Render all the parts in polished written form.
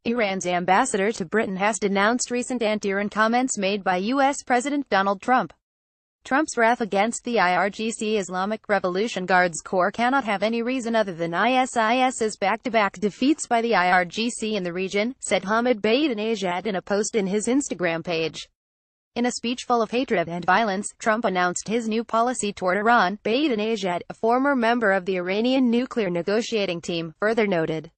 Iran's ambassador to Britain has denounced recent anti-Iran comments made by US President Donald Trump. Trump's wrath against the IRGC Islamic Revolution Guards Corps cannot have any reason other than ISIS's back-to-back defeats by the IRGC in the region, said Mohammed Ahmadinejad in a post in his Instagram page. In a speech full of hatred and violence, Trump announced his new policy toward Iran. Ahmadinejad, a former member of the Iranian nuclear negotiating team, further noted.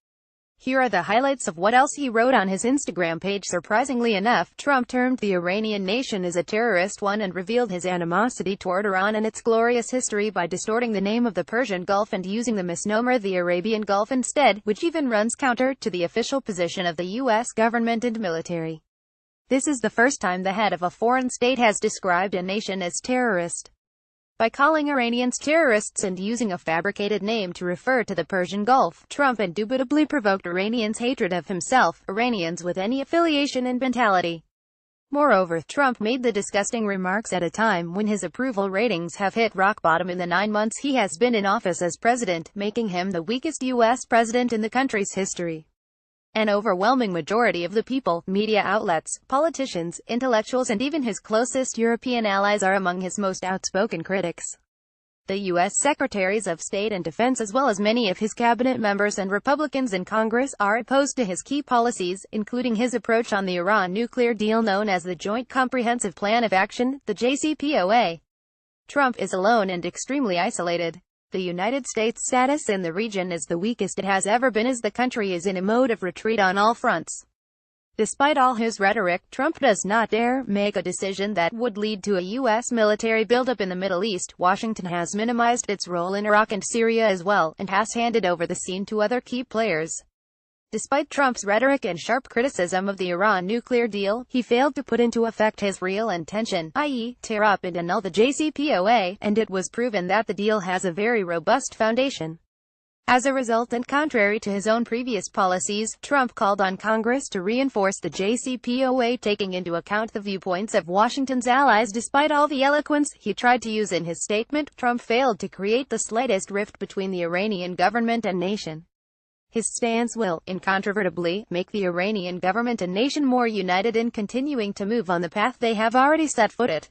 Here are the highlights of what else he wrote on his Instagram page. Surprisingly enough, Trump termed the Iranian nation as a terrorist one and revealed his animosity toward Iran and its glorious history by distorting the name of the Persian Gulf and using the misnomer the Arabian Gulf instead, which even runs counter to the official position of the U.S. government and military. This is the first time the head of a foreign state has described a nation as terrorist. By calling Iranians terrorists and using a fabricated name to refer to the Persian Gulf, Trump indubitably provoked Iranians' hatred of himself, Iranians with any affiliation and mentality. Moreover, Trump made the disgusting remarks at a time when his approval ratings have hit rock bottom in the 9 months he has been in office as president, making him the weakest U.S. president in the country's history. An overwhelming majority of the people, media outlets, politicians, intellectuals and even his closest European allies are among his most outspoken critics. The U.S. Secretaries of State and Defense as well as many of his cabinet members and Republicans in Congress are opposed to his key policies, including his approach on the Iran nuclear deal known as the Joint Comprehensive Plan of Action, the JCPOA. Trump is alone and extremely isolated. The United States' status in the region is the weakest it has ever been as the country is in a mode of retreat on all fronts. Despite all his rhetoric, Trump does not dare make a decision that would lead to a U.S. military buildup in the Middle East. Washington has minimized its role in Iraq and Syria as well, and has handed over the scene to other key players. Despite Trump's rhetoric and sharp criticism of the Iran nuclear deal, he failed to put into effect his real intention, i.e., tear up and annul the JCPOA, and it was proven that the deal has a very robust foundation. As a result and contrary to his own previous policies, Trump called on Congress to reinforce the JCPOA taking into account the viewpoints of Washington's allies. Despite all the eloquence he tried to use in his statement, Trump failed to create the slightest rift between the Iranian government and nation. His stance will, incontrovertibly, make the Iranian government and nation more united in continuing to move on the path they have already set foot at.